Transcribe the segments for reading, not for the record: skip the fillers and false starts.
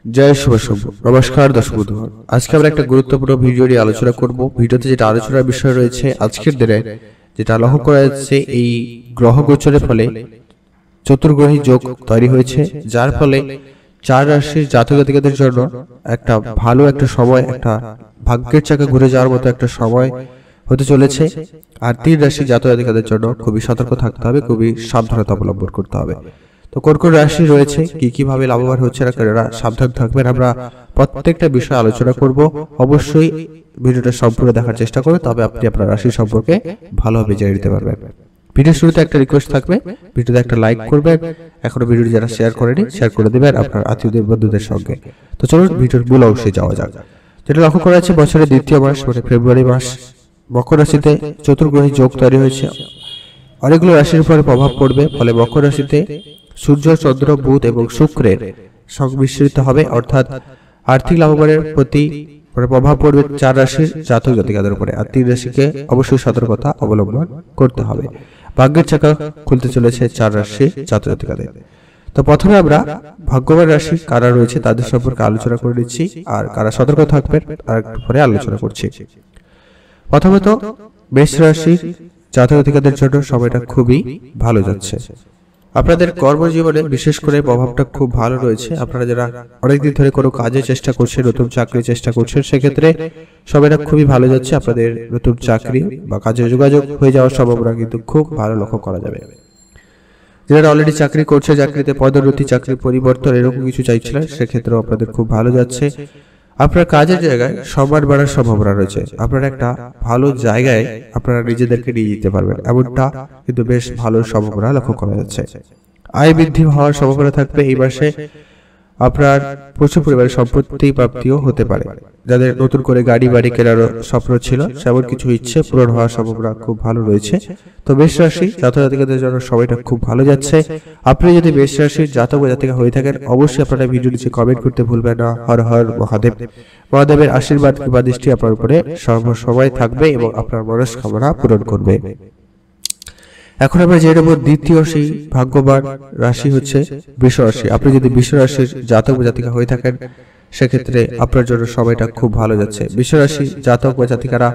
জয় শুভ শুভ নমস্কার দর্শক বন্ধু, আজকে আমরা একটা গুরুত্বপূর্ণ ভিডিও নিয়ে আলোচনা করব। ভিডিওতে যেটা আলোচনার বিষয় রয়েছে আজকের দিনে যেটা লক্ষ্য করা যাচ্ছে, এই গ্রহ গোচরের ফলে চতুর্গ্রহী যোগ তৈরি হয়েছে, যার ফলে চার রাশির জাতক জাতিকাদের জন্য একটা ভালো একটা সময়, একটা ভাগ্যের চাকা ঘুরে যাওয়ার মতো একটা সময় হতে চলেছে। আর তিন রাশির জাতক জাতিকাদের জন্য খুবই সতর্ক থাকতে হবে, খুবই সাবধানতা অবলম্বন করতে হবে। তো কোন কোন রাশি রয়েছে, কি কিভাবে লাভবান হচ্ছে না, কারা সাবধান থাকবেন, আমরা প্রত্যেকটা বিষয় আলোচনা করব। অবশ্যই ভিডিওটা সম্পূর্ণ দেখার চেষ্টা করবেন, তবে আপনি আপনার রাশি সম্পর্কে ভালোভাবে জেনে নিতে পারবেন। ভিডিওর শুরুতে একটা রিকোয়েস্ট থাকবে, ভিডিওতে একটা লাইক করবেন, এখনো ভিডিওটি যারা শেয়ার করেনি শেয়ার করে দেবেন আপনার আত্মীয়দের বন্ধুদের সঙ্গে। তো চলুন ভিডিওর মূল অংশে যাওয়া যাক। যেটা লক্ষ্য করা যাচ্ছে, বছরের দ্বিতীয় মাস মানে ফেব্রুয়ারি মাস, মকর রাশিতে চতুর্গ্রহী যোগ তৈরি হয়েছে। অনেকগুলো রাশির উপরে প্রভাব পড়বে, ফলে মকর রাশিতে সূর্য, চন্দ্র, বুধ এবং শুক্রের সংমিশ্রিত হবে, অর্থাৎ আর্থিক লাভবানের প্রতি প্রভাব পড়বে চার রাশির জাতক জাতিকাদের উপরে। আর তিন রাশিকে অবশ্যই সতর্কতা অবলম্বন করতে হবে। ভাগ্যের চাকা খুলতে চলেছে চার রাশির জাতক জাতিকাদের। তো প্রথমে আমরা ভাগ্যবান রাশি কারা রয়েছে তাদের সম্পর্কে আলোচনা করে নিচ্ছি, আর কারা সতর্ক থাকবেন আর পরে আলোচনা করছি। প্রথমত মেষ রাশির জাতক জাতিকাদের জন্য সময়টা খুবই ভালো যাচ্ছে। আপনাদের কর্মজীবনে বিশেষ করে প্রভাবটা খুব ভালো রয়েছে। আপনারা যারা অনেকদিন ধরে কোনো কাজে চেষ্টা করছেন, নতুন চাকরির চেষ্টা করছেন, সেক্ষেত্রে সময়টা খুবই ভালো যাচ্ছে। আপনাদের নতুন চাকরি বা কাজে যোগাযোগ হয়ে যাওয়ার সম্ভাবনা কিন্তু খুব ভালো লক্ষ্য করা যাবে। যারা অলরেডি চাকরি করছে, চাকরিতে পদোন্নতি, চাকরি পরিবর্তন এরকম কিছু চাইছিলেন, সেক্ষেত্রেও আপনাদের খুব ভালো যাচ্ছে। আপনার কাজের জায়গায় সম্মান বাড়ার সম্ভাবনা রয়েছে। আপনারা একটা ভালো জায়গায় আপনারা নিজেদেরকে নিয়ে যেতে পারবেন, এমনটা কিন্তু বেশ ভালো সম্ভাবনা লক্ষ্য করা যাচ্ছে। আয় বৃদ্ধি হওয়ার সম্ভাবনা থাকবে এই মাসে। আপনার প্রচুর পরিমাণে সম্পত্তি প্রাপ্তিও হতে পারে। যাদের নতুন করে গাড়ি বাড়ি কেনার স্বপ্ন ছিল, সেমন কিছু ইচ্ছে পূরণ হওয়ার সম্ভাবনা খুব ভালো রয়েছে। তো মেষ রাশি জাতক জাতিকাদের জন্য সময়টা খুব ভালো যাচ্ছে। আপনি যদি মেষ রাশির জাতক জাতিকা হয়ে থাকেন, অবশ্যই আপনারা ভিডিও নিচে কমেন্ট করতে ভুলবেন না। হর হর মহাদেব। মহাদেবের আশীর্বাদ কিংবা দৃষ্টি আপনার উপরে সর্বসময় থাকবে এবং আপনার মনস্কামনা পূরণ করবে। এখন আমরা জেনে নেব দ্বিতীয় সেই ভাগ্যবান রাশি হচ্ছে বৃষ রাশি। আপনি যদি বৃষ রাশির জাতক বা জাতিকা হয়ে থাকেন, সেক্ষেত্রে আপনার জন্য সময়টা খুব ভালো যাচ্ছে। বৃষ রাশি জাতক বা জাতিকারা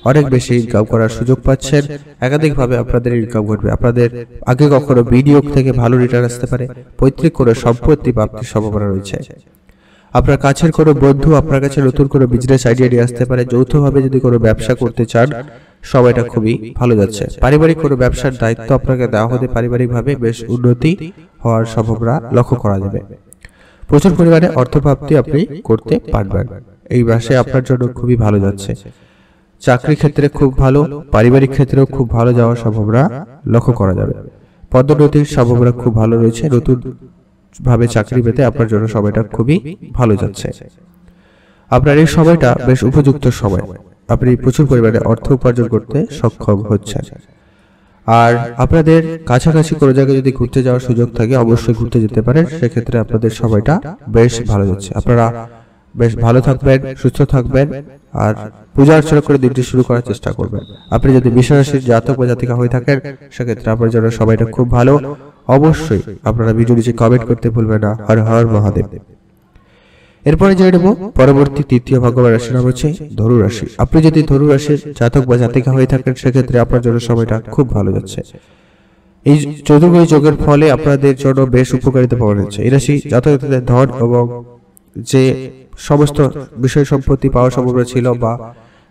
অনেক বেশি ইনকাম করার সুযোগ পাচ্ছেন। একাধিকভাবে আপনাদের ইনকাম ঘটবে। আপনাদের আগে কখনো বিনিয়োগ থেকে ভালো রিটার্ন আসতে পারে। পৈতৃক কোনো সম্পত্তি প্রাপ্তির সম্ভাবনা রয়েছে। আপনার কাছের কোনো বন্ধু আপনার কাছে নতুন কোনো বিজনেস আইডিয়া নিয়ে আসতে পারে। যৌথভাবে যদি কোনো ব্যবসা করতে চান, সময়টা খুবই ভালো যাচ্ছে। পারিবারিক কোনো ব্যবসার দায়িত্ব আপনাকে দেওয়া হতে পারিবারিকভাবে বেশ উন্নতি হওয়ার সম্ভাবনা লক্ষ্য করা যাবে। প্রচুর পরিমাণে অর্থপ্রাপ্তি আপনি করতে পারবেন। এই মাসে আপনার জন্য খুবই ভালো যাচ্ছে। চাকরি ক্ষেত্রে খুব ভালো, পারিবারিক ক্ষেত্রেও খুব ভালো যাওয়ার সম্ভাবনা লক্ষ্য করা যাবে। পদোন্নতির সম্ভাবনা খুব ভালো রয়েছে। নতুন ভাবে চাকরি পেতে আপনার জন্য সময়টা খুবই ভালো যাচ্ছে। আপনার এই সময়টা বেশ উপযুক্ত সময়। আপনি প্রচুর পরিমাণে অর্থ উপার্জন করতে সক্ষম হচ্ছেন। আর আপনাদের কাছাকাছি কোনো জায়গায় যদি ঘুরতে যাওয়ার সুযোগ থাকে, অবশ্যই ঘুরতে যেতে পারেন। সেক্ষেত্রে আপনাদের সময়টা বেশ ভালো যাচ্ছে। আপনারা বেশ ভালো থাকবেন, সুস্থ থাকবেন, আর পূজা অর্চনা করে দিনটি শুরু করার চেষ্টা করবেন। আপনি যদি বৃষ রাশির জাতক বা জাতিকা হয়ে থাকেন, সেক্ষেত্রে আপনার জন্য সময়টা খুব ভালো। অবশ্যই আপনারা ভিডিও নিচে কমেন্ট করতে ভুলবেন না। হর হর মহাদেব। এরপরে জেনে নেব পরবর্তী তৃতীয় ভাগ্যবান রাশির নাম হচ্ছে ধনু রাশি। আপনি যদি ধনু রাশির জাতক বা জাতিকা হয়ে থাকেন, সেক্ষেত্রে আপনার জন্য সময়টা খুব ভালো যাচ্ছে। এই চতুর্গ্রহী যোগের ফলে আপনাদের জন্য বেশ উপকারিতা পাওয়া যাচ্ছে। এই রাশি জাতক জাতিকাদের ধন এবং যে সমস্ত বিষয় সম্পত্তি পাওয়ার সম্ভাবনা ছিল বা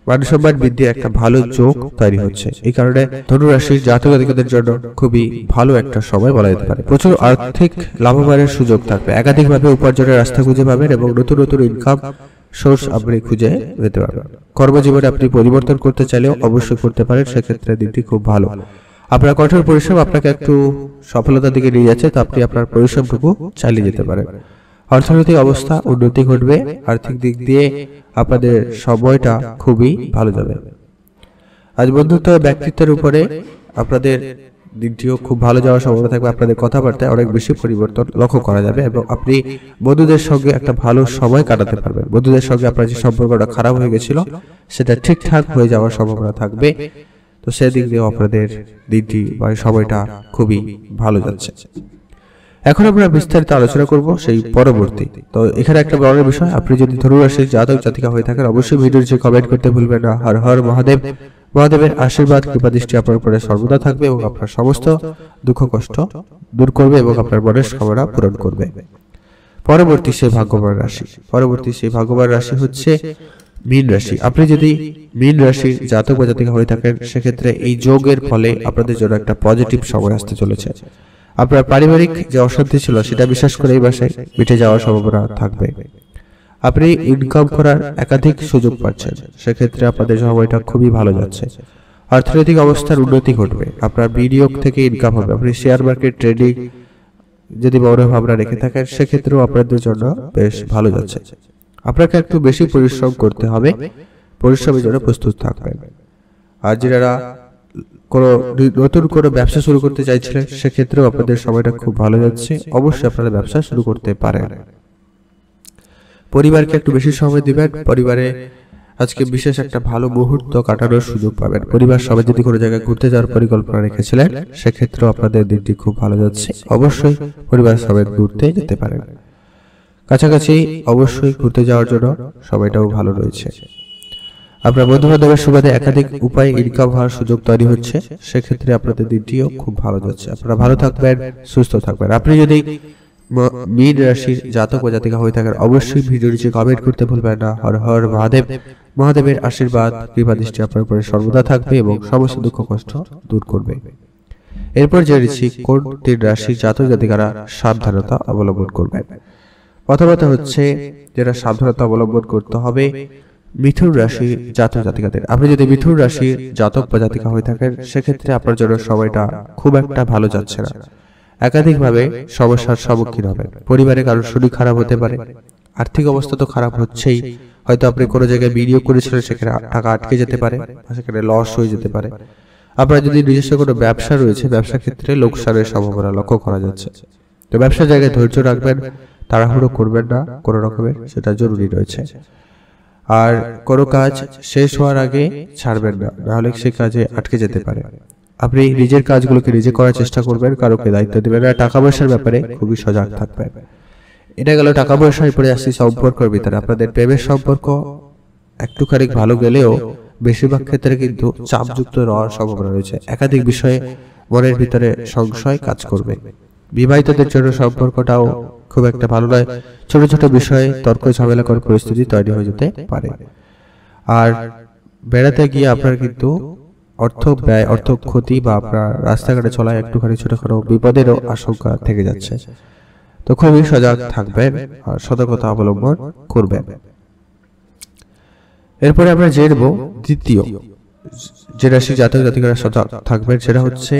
মান সম্মান বৃদ্ধির একটা ভালো যোগ তৈরি হচ্ছে। এই কারণে ধনু রাশির জাতক জাতিকাদের জন্য খুবই ভালো একটা সময় বলা যেতে পারে। প্রচুর আর্থিক লাভবানের সুযোগ থাকবে। একাধিকভাবে উপার্জনের রাস্তা খুঁজে পাবেন এবং নতুন নতুন ইনকাম সোর্স আপনি খুঁজে পেতে পারবেন। কর্মজীবনে আপনি পরিবর্তন করতে চাইলেও অবশ্যই করতে পারেন। সেক্ষেত্রে দিনটি খুব ভালো। আপনার কঠোর পরিশ্রম আপনাকে একটু সফলতার দিকে নিয়ে যাচ্ছে, তো আপনি আপনার পরিশ্রমটুকু চালিয়ে যেতে পারেন। অর্থনৈতিক অবস্থা উন্নতি ঘটবে। আর্থিক দিক দিয়ে আপনাদের সময়টা খুবই ভালো যাবে। আজ বন্ধুত্ব ব্যক্তিত্বের উপরে আপনাদের দিনটিও খুব ভালো যাওয়ার সম্ভাবনা থাকবে। আপনাদের কথাবার্তায় অনেক বেশি পরিবর্তন লক্ষ্য করা যাবে এবং আপনি বন্ধুদের সঙ্গে একটা ভালো সময় কাটাতে পারবেন। বন্ধুদের সঙ্গে আপনার যে সম্পর্কটা খারাপ হয়ে গেছিল, সেটা ঠিকঠাক হয়ে যাওয়ার সম্ভাবনা থাকবে। তো সেদিক দিয়েও আপনাদের দিনটি বা সময়টা খুবই ভালো যাচ্ছে। এখন আমরা বিস্তারিত আলোচনা করব সেই পরবর্তী। তো এখানে একটা বড় বিষয়, আপনি যদি ধনু রাশির জাতক জাতিকা হয়ে থাকেন অবশ্যই ভিডিওর যে কমেন্ট করতে ভুলবেন না। হর হর মহাদেব। মহাদেবের আশীর্বাদ কৃপা দৃষ্টি আপনার উপরে সর্বদা থাকবে এবং আপনার সমস্ত দুঃখ কষ্ট দূর করবে এবং আপনার মনের কামনা পূরণ করবে। পরবর্তী সেই ভাগ্যবান রাশি হচ্ছে মীন রাশি। আপনি যদি মীন রাশির জাতক বা জাতিকা হয়ে থাকেন সেক্ষেত্রে এই যোগের ফলে আপনাদের জন্য একটা পজিটিভ সময় আসতে চলেছে। আপনার পারিবারিক যে অশান্তি ছিল সেটা বিশেষ করে এই মাসে মিটে যাওয়ার সম্ভাবনা থাকবে। আপনি ইনকাম করার একাধিক সুযোগ পাচ্ছেন, সেক্ষেত্রে আপনাদের সময়টা খুবই ভালো যাচ্ছে। অর্থনৈতিক অবস্থার উন্নতি ঘটবে, আপনার বিনিয়োগ থেকে ইনকাম হবে। আপনি শেয়ার মার্কেট ট্রেডিং যদি বড় ভাবনা রেখে থাকেন সেক্ষেত্রেও আপনাদের জন্য বেশ ভালো যাচ্ছে। আপনাকে একটু বেশি পরিশ্রম করতে হবে, পরিশ্রমের জন্য প্রস্তুত থাকবেন। আর যারা নতুন কোনো ব্যবসা শুরু করতে চাইছিলেন সেক্ষেত্রেও আপনাদের সময়টা খুব ভালো যাচ্ছে, অবশ্যই আপনারা ব্যবসা শুরু করতে পারেন। পরিবারকে একটু বেশি সময় দিবেন, পরিবারে আজকে বিশেষ একটা ভালো মুহূর্ত কাটানোর সুযোগ পাবেন। পরিবার সবাই যদি কোনো জায়গায় ঘুরতে যাওয়ার পরিকল্পনা রেখেছিলেন সেক্ষেত্রেও আপনাদের দিকটি খুব ভালো যাচ্ছে, অবশ্যই পরিবার সবাই ঘুরতে যেতে পারেন। কাছাকাছি অবশ্যই ঘুরতে যাওয়ার জন্য সময়টাও ভালো রয়েছে। আপনার বন্ধু বান্ধবের সুবাদে একাধিক উপায়ে ইনকাম হওয়ার সুযোগ তৈরি হচ্ছে, সেক্ষেত্রে আপনাদের দিকটিও খুব ভালো যাচ্ছে। আপনারা ভালো থাকবেন, সুস্থ থাকবেন। আপনি যদি মীন রাশির জাতক বা জাতিকা হয়ে থাকেন অবশ্যই ভিডিও নিচে কমেন্ট করতে ভুলবেন না। হর হর মহাদেব। মহাদেবের আশীর্বাদ কৃপা দৃষ্টি আপনার উপরে সর্বদা থাকবে এবং সমস্ত দুঃখ কষ্ট দূর করবে। এরপর জেনেছি কোন তিন রাশির জাতক জাতিকারা সাবধানতা অবলম্বন করবেন। প্রথমত হচ্ছে যেটা সাবধানতা অবলম্বন করতে হবে মিথুন রাশির জাতক জাতিকাদের। আপনি যদি মিথুন রাশির জাতক বা জাতিকা হয়ে থাকেন সেক্ষেত্রে আপনার জন্য সময়টা খুব একটা ভালো যাচ্ছে না। একাধিকভাবে সমস্যার সম্মুখীন হবেন। পরিবারে কারোর শরীর খারাপ হতে পারে, আর্থিক অবস্থা তো খারাপ হচ্ছেই, হয়তো আপনি কোনো জায়গায় বিনিয়োগ করেছিলেন সেখানে টাকা আটকে যেতে পারে, সেখানে লস হয়ে যেতে পারে। আপনার যদি নিজস্ব কোনো ব্যবসা রয়েছে ব্যবসা ক্ষেত্রে লোকসানের সম্ভাবনা লক্ষ্য করা যাচ্ছে। তো ব্যবসার জায়গায় ধৈর্য রাখবেন, তাড়াহুড়ো করবেন না কোনো রকমের, সেটা জরুরি রয়েছে। আর কোনো কাজ শেষ হওয়ার আগে ছাড়বেন না, নাহলে সে কাজে আটকে যেতে পারে। আপনি নিজের কাজগুলোকে নিজে করার চেষ্টা করবেন, কারোকে দায়িত্ব দেবেন না। টাকা পয়সার ব্যাপারে খুবই সজাগ থাকবেন। এটা গেল টাকা পয়সার পরে আসছি সম্পর্কের ভিতরে। আপনাদের প্রেমের সম্পর্ক একটুখানি ভালো গেলেও বেশিরভাগ ক্ষেত্রে কিন্তু চাপযুক্ত হওয়ার সম্ভাবনা রয়েছে। একাধিক বিষয়ে মনের ভিতরে সংশয় কাজ করবে। বিবাহিতদের জন্য সম্পর্কটাও খুব একটা ভালো নয়, ছোট ছোট বিষয়ে তর্ক ঝামেলা করার পরিস্থিতি তৈরি হয়ে যেতে পারে। আর বেড়াতে গিয়ে আপনার কিন্তু অর্থ ব্যয়, অর্থ ক্ষতি বা আপনার রাস্তাঘাটে চলায় একটুখানি ছোটখাটো বিপদেরও আশঙ্কা থেকে যাচ্ছে। তো খুবই সজাগ থাকবেন আর সতর্কতা অবলম্বন করবেন। এরপরে আমরা জেনব দ্বিতীয় যে রাশি জাতক জাতিকারা সজাগ থাকবেন সেটা হচ্ছে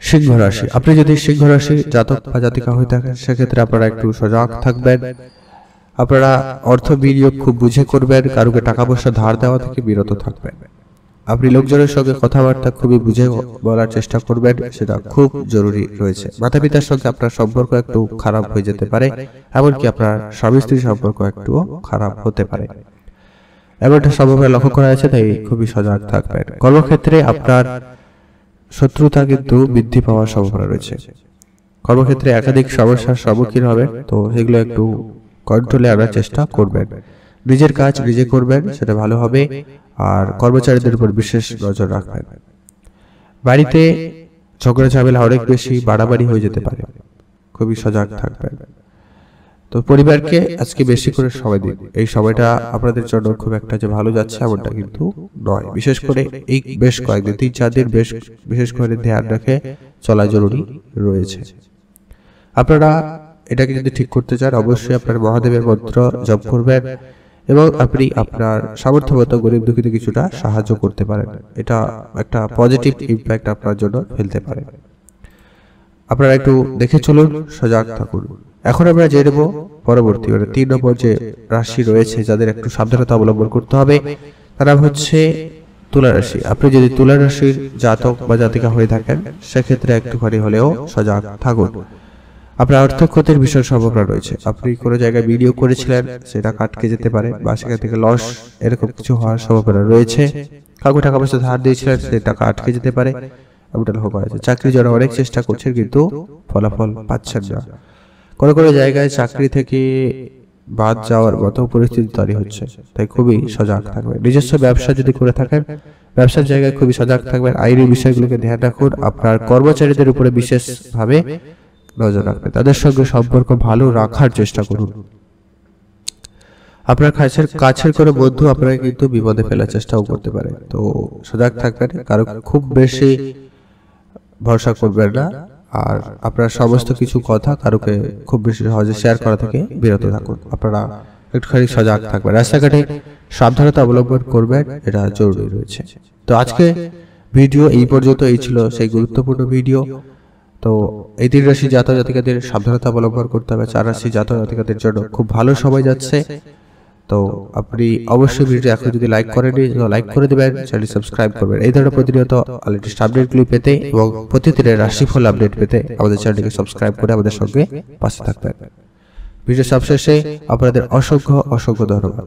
সিংহ রাশি। আপনি যদি সিংহ রাশি জাতক বা জাতিকা হয়ে থাকেন সেক্ষেত্রে আপনারা একটু সজাগ থাকবেন। আপনারা অর্থ বিনিয়োগ খুব বুঝে করবেন, কারোকে টাকা পয়সা ধার দেওয়া থেকে বিরত থাকবেন। আপনি লোকজনের সঙ্গে কথাবার্তা খুবই বুঝে বলার চেষ্টা করবেন, সেটা খুব জরুরি রয়েছে। মাতা পিতার সঙ্গে আপনার সম্পর্ক একটু খারাপ হয়ে যেতে পারে, এমনকি আপনার স্বামী স্ত্রীর সম্পর্ক একটু খারাপ হতে পারে, এমনটা সম্ভাবনা লক্ষ্য করা যাচ্ছে, তাই খুবই সজাগ থাকবেন। কর্মক্ষেত্রে আপনার শত্রুতা কিন্তু বৃদ্ধি পাওয়ার সম্ভাবনা রয়েছে। কর্মক্ষেত্রে একাধিক সমস্যার সম্মুখীন হবেন, তো সেগুলো একটু কন্ট্রোলে আনার চেষ্টা করবেন। নিজের কাজ নিজে করবেন, সেটা ভালো হবে। আর কর্মচারীদের উপর বিশেষ নজর রাখবেন। বাড়িতে ঝগড়া ঝামেলা অনেক বেশি বাড়াবাড়ি হয়ে যেতে পারে, খুবই সজাগ থাকবেন। তো পরিবারকে আজকে বেশি করে সময় দিন। এই সময়টা আপনাদের জন্য খুব একটা যে ভালো যাচ্ছে এমনটা কিন্তু নয়। বিশেষ করে এই বেশ কয়েকদিন 3-4 দিন বিশেষ করে ধ্যান রেখে চলা জরুরি রয়েছে। আপনারা এটাকে যদি ঠিক করতে চান অবশ্যই আপনার মহাদেবের মন্ত্র জপ করবেন এবং আপনি আপনার সামর্থ্যমতো গরিব দুঃখীতে কিছুটা সাহায্য করতে পারেন। এটা একটা পজিটিভ ইম্প্যাক্ট আপনার জন্য ফেলতে পারে। আপনারা একটু দেখে চলুন, সজাগ থাকুন। এখন আমরা জেনে নেব পরবর্তী 3 নম্বর যে রাশি রয়েছে যাদের একটু সাবধানতা অবলম্বন করতে হবে, তারা হচ্ছে তুলা রাশি। আপনি যদি তুলা রাশির জাতক বা জাতিকা হয়ে থাকেন সেক্ষেত্রে একটুখানি হলেও সজাগ থাকুন। আপনার অর্থ ক্ষতির বিশাল সম্ভাবনা রয়েছে। আপনি কোনো জায়গায় বিনিয়োগ করেছিলেন, সেটা আটকে যেতে পারে বা সেখান থেকে লস এরকম কিছু হওয়ার সম্ভাবনা রয়েছে। কাউকে টাকা পয়সা ধার দিয়েছিলেন, সেই টাকা আটকে যেতে পারে এমনটা লক্ষ্য করা যাচ্ছে। চাকরির জন্য অনেক চেষ্টা করছেন কিন্তু ফলাফল পাচ্ছেন না। কোনো কোনো জায়গায় চাকরি থেকে বাদ যাওয়ার মতো পরিস্থিতি তৈরি হচ্ছে, তাই খুবই সজাগ থাকবেন। নিজস্ব ব্যবসা যদি করে থাকেন, ব্যবসার জায়গায় খুবই সজাগ থাকবেন। আইনি বিষয়গুলোকে ধ্যান রাখুন। আপনার কর্মচারীদের উপরে বিশেষভাবে নজর রাখবেন, তাদের সঙ্গে সম্পর্ক ভালো রাখার চেষ্টা করুন। আপনার কাছের কোনো বন্ধু আপনাকে কিন্তু বিপদে ফেলার চেষ্টাও করতে পারে, তো সজাগ থাকবেন। কারো খুব বেশি ভরসা করবেন না, আর আপনার সমস্ত কিছু কথা কারোকে খুব বেশি সহজে শেয়ার করা থেকে বিরত থাকুন। আপনারা একটুখানি সজাগ থাকবেন, রাস্তাঘাটে সাবধানতা অবলম্বন করবেন, এটা জরুরি রয়েছে। তো আজকে ভিডিও এই পর্যন্ত, এই ছিল সেই গুরুত্বপূর্ণ ভিডিও। তো এই 3 রাশি জাতক জাতিকাদের সাবধানতা অবলম্বন করতে হবে। 4 রাশি জাতক জাতিকাদের জন্য খুব ভালো সময় যাচ্ছে। তো আপনি অবশ্যই ভিডিওটি এখন যদি লাইক করেননি, লাইক করে দেবেন, চ্যানেল সাবস্ক্রাইব করবেন। এই ধরনের প্রতিনিয়ত লেটেস্ট আপডেটগুলি পেতে এবং প্রতিদিনের রাশিফল আপডেট পেতে আমাদের চ্যানেলটিকে সাবস্ক্রাইব করে আমাদের সঙ্গে পাশে থাকবেন। ভিডিও সবশেষে আপনাদের অসংখ্য ধন্যবাদ।